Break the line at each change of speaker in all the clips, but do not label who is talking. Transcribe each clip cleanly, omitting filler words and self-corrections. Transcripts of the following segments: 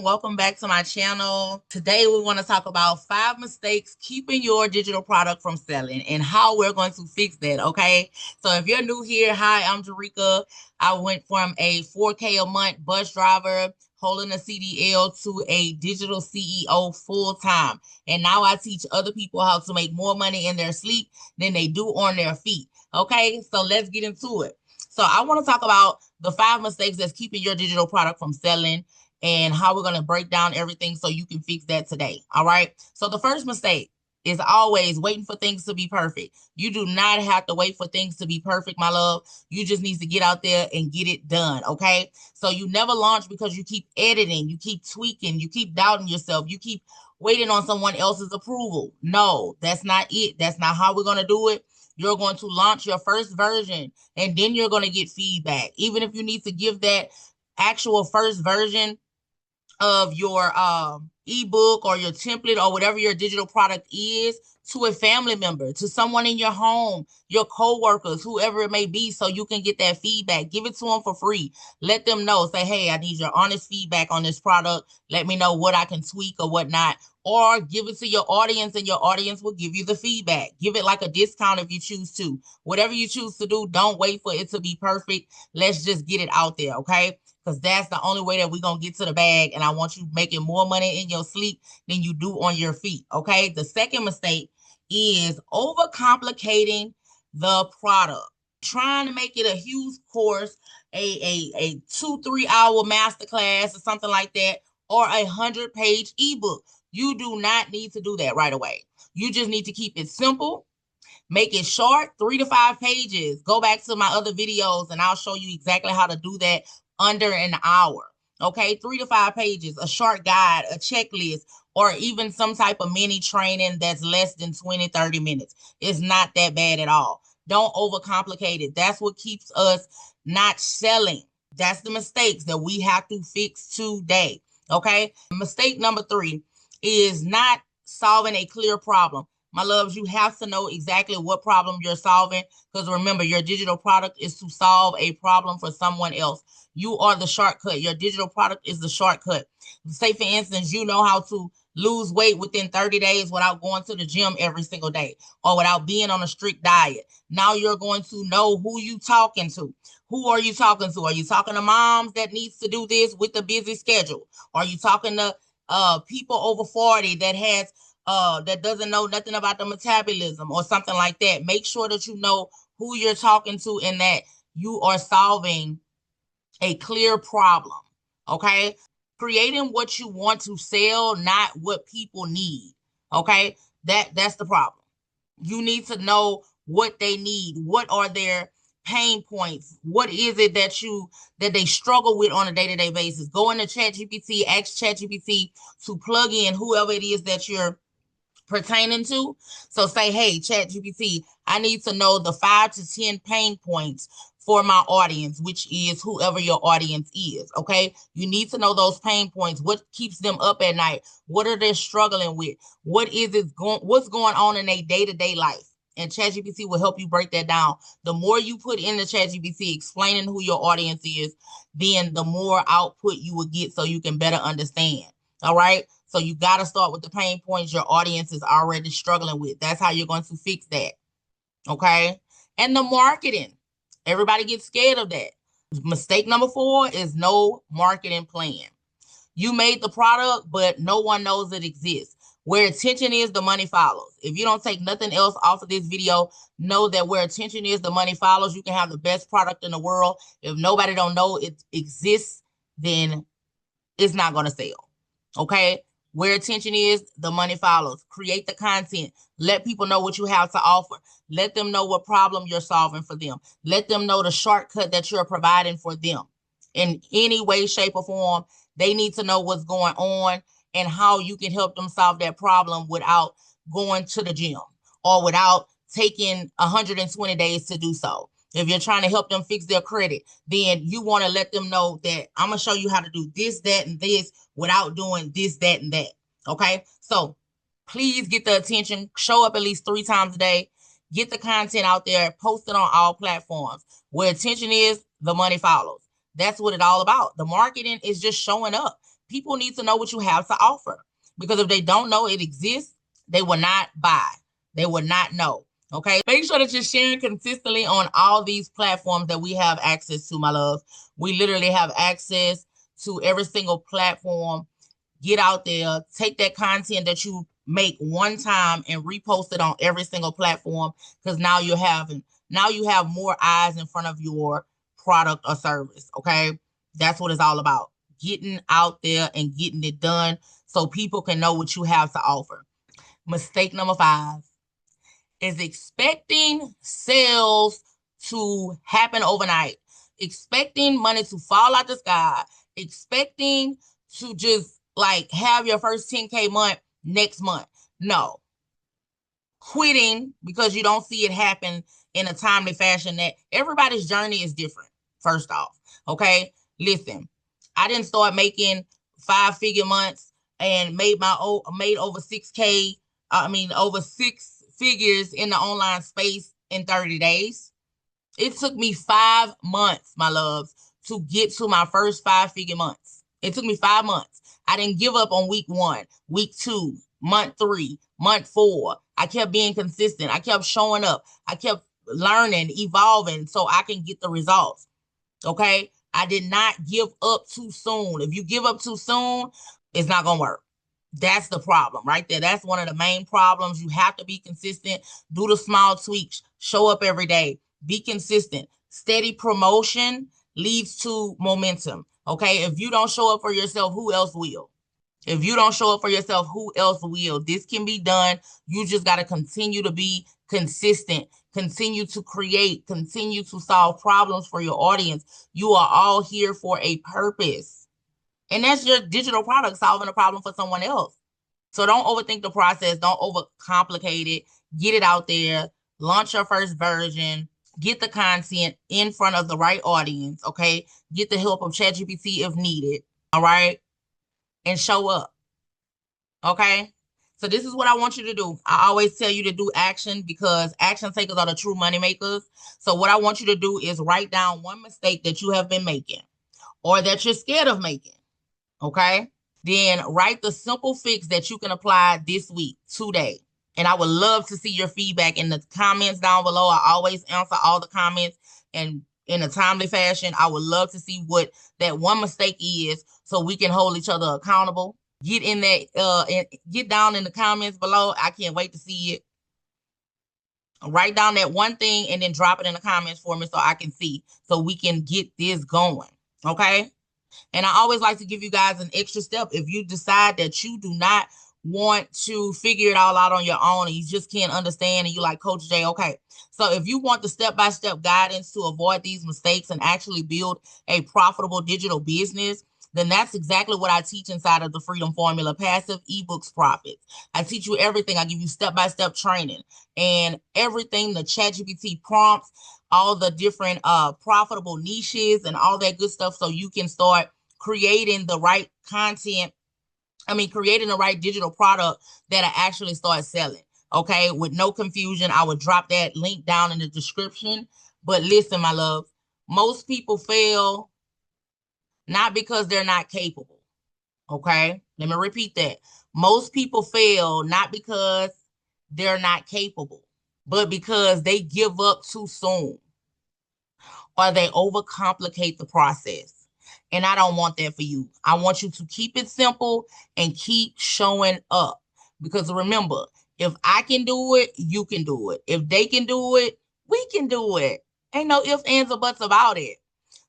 Welcome back to my channel. Today we want to talk about 5 mistakes keeping your digital product from selling and how we're going to fix that, okay? So if you're new here, hi, I'm Jerika. I went from a 4K a month bus driver holding a CDL to a digital CEO full time. And now I teach other people how to make more money in their sleep than they do on their feet, okay? So let's get into it. So I want to talk about the 5 mistakes that's keeping your digital product from selling and how we're going to break down everything so you can fix that today. All right. So the first mistake is always waiting for things to be perfect. You do not have to wait for things to be perfect, my love. You just need to get out there and get it done. Okay. So you never launch because you keep editing, you keep tweaking, you keep doubting yourself, you keep waiting on someone else's approval. No, that's not it. That's not how we're going to do it. You're going to launch your first version and then you're going to get feedback. Even if you need to give that actual first version of your ebook or your template or whatever your digital product is to a family member, to someone in your home, your coworkers, whoever it may be, so you can get that feedback. Give it to them for free. Let them know. Say, hey, I need your honest feedback on this product. Let me know what I can tweak or whatnot. Or give it to your audience and your audience will give you the feedback. Give it like a discount if you choose to. Whatever you choose to do, don't wait for it to be perfect. Let's just get it out there, okay? Because that's the only way that we're going to get to the bag. And I want you making more money in your sleep than you do on your feet. Okay. The second mistake is overcomplicating the product. Trying to make it a huge course, a 2-3 hour masterclass or something like that, or a 100-page ebook. You do not need to do that right away. You just need to keep it simple. Make it short, 3 to 5 pages. Go back to my other videos and I'll show you exactly how to do that under an hour. Okay, 3 to 5 pages, a short guide, a checklist, or even some type of mini training that's less than 20, 30 minutes. It's not that bad at all. Don't overcomplicate it. That's what keeps us not selling. That's the mistakes that we have to fix today. Okay, mistake number 3 is not solving a clear problem. My loves, you have to know exactly what problem you're solving because remember, your digital product is to solve a problem for someone else. You are the shortcut. Your digital product is the shortcut. Say, for instance, you know how to lose weight within 30 days without going to the gym every single day or without being on a strict diet. Now you're going to know who you talking to. Who are you talking to? Are you talking to moms that needs to do this with a busy schedule? Are you talking to people over 40 that doesn't know nothing about the metabolism or something like that? Make sure that you know who you're talking to and that you are solving a clear problem. Okay. Creating what you want to sell, not what people need. Okay. That's the problem. You need to know what they need. What are their pain points? What is it that they struggle with on a day-to-day basis? Go into ChatGPT, ask ChatGPT to plug in whoever it is that you're pertaining to. So say, hey, ChatGPT, I need to know the 5 to 10 pain points for my audience, which is whoever your audience is. Okay. You need to know those pain points. What keeps them up at night? What are they struggling with? What's going on in their day-to-day life? And ChatGPT will help you break that down. The more you put into ChatGPT explaining who your audience is, then the more output you will get so you can better understand. All right. So you got to start with the pain points your audience is already struggling with. That's how you're going to fix that. Okay. And the marketing. Everybody gets scared of that. Mistake number 4 is no marketing plan. You made the product, but no one knows it exists. Where attention is, the money follows. If you don't take nothing else off of this video, know that where attention is, the money follows. You can have the best product in the world. If nobody don't know it exists, then it's not going to sell. Okay. Where attention is, the money follows. Create the content. Let people know what you have to offer. Let them know what problem you're solving for them. Let them know the shortcut that you're providing for them. In any way, shape, or form, they need to know what's going on and how you can help them solve that problem without going to the gym or without taking 120 days to do so. If you're trying to help them fix their credit, then you want to let them know that I'm going to show you how to do this, that, and this without doing this, that, and that. Okay. So please get the attention, show up at least 3 times a day, get the content out there, post it on all platforms. Where attention is, the money follows. That's what it's all about. The marketing is just showing up. people need to know what you have to offer, because if they don't know it exists, they will not buy. They will not know. Okay. Make sure that you're sharing consistently on all these platforms that we have access to, my love. We literally have access to every single platform. Get out there, take that content that you make one time and repost it on every single platform, because now you have more eyes in front of your product or service. Okay. That's what it's all about. Getting out there and getting it done so people can know what you have to offer. Mistake number 5 is expecting sales to happen overnight, expecting money to fall out the sky, expecting to just like have your first 10K month next month. No. Quitting because you don't see it happen in a timely fashion. That everybody's journey is different, first off. Okay. Listen, I didn't start making 5-figure months and made over 6K. Over 6 figures in the online space in 30 days. It took me 5 months, my loves, to get to my first 5-figure months. It took me 5 months. I didn't give up on week 1, week 2, month 3, month 4. I kept being consistent. I kept showing up. I kept learning, evolving so I can get the results. Okay. I did not give up too soon. If you give up too soon, it's not going to work. That's the problem right there. That's one of the main problems. You have to be consistent. Do the small tweaks. Show up every day. Be consistent. Steady promotion leads to momentum. Okay. If you don't show up for yourself, who else will? If you don't show up for yourself, who else will? This can be done. You just got to continue to be consistent, continue to create, continue to solve problems for your audience. You are all here for a purpose. And that's your digital product solving a problem for someone else. So don't overthink the process. Don't overcomplicate it. Get it out there. Launch your first version. Get the content in front of the right audience. Okay. Get the help of ChatGPT if needed. All right. And show up. Okay. So this is what I want you to do. I always tell you to do action, because action takers are the true money makers. So what I want you to do is write down one mistake that you have been making or that you're scared of making. Okay. Then write the simple fix that you can apply this week, today. And I would love to see your feedback in the comments down below. I always answer all the comments and in a timely fashion. I would love to see what that one mistake is so we can hold each other accountable. Get in that, get down in the comments below. I can't wait to see it. Write down that one thing and then drop it in the comments for me so I can see, so we can get this going. Okay. And I always like to give you guys an extra step. If you decide that you do not want to figure it all out on your own and you just can't understand and you like Coach J, okay. So if you want the step-by-step guidance to avoid these mistakes and actually build a profitable digital business, then that's exactly what I teach inside of the Freedom Formula Passive eBooks Profits. I teach you everything. I give you step-by-step training and everything, the ChatGPT prompts, all the different profitable niches and all that good stuff, so you can start creating the right content. Creating the right digital product that I actually start selling. Okay. With no confusion, I would drop that link down in the description. But listen, my love, most people fail not because they're not capable. Okay. Let me repeat that. Most people fail not because they're not capable, but because they give up too soon or they overcomplicate the process. And I don't want that for you. I want you to keep it simple and keep showing up. Because remember, if I can do it, you can do it. If they can do it, we can do it. Ain't no ifs, ands, or buts about it.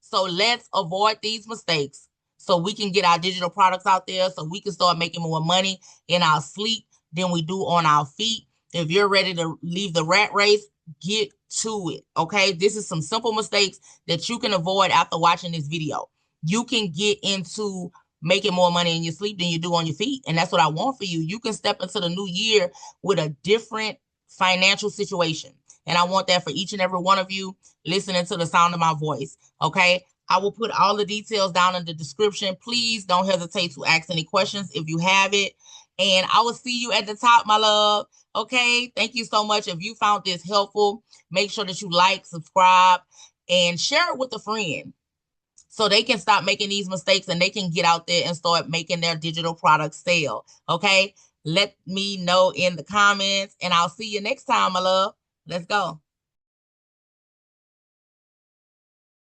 So let's avoid these mistakes so we can get our digital products out there, so we can start making more money in our sleep than we do on our feet. If you're ready to leave the rat race, get to it. Okay. This is some simple mistakes that you can avoid after watching this video. You can get into making more money in your sleep than you do on your feet. And that's what I want for you. You can step into the new year with a different financial situation. And I want that for each and every one of you listening to the sound of my voice. Okay. I will put all the details down in the description. Please don't hesitate to ask any questions if you have it. And I will see you at the top, my love. Okay. Thank you so much. If you found this helpful, make sure that you like, subscribe, and share it with a friend, so they can stop making these mistakes and they can get out there and start making their digital products sell. Okay. Let me know in the comments and I'll see you next time, my love. Let's go.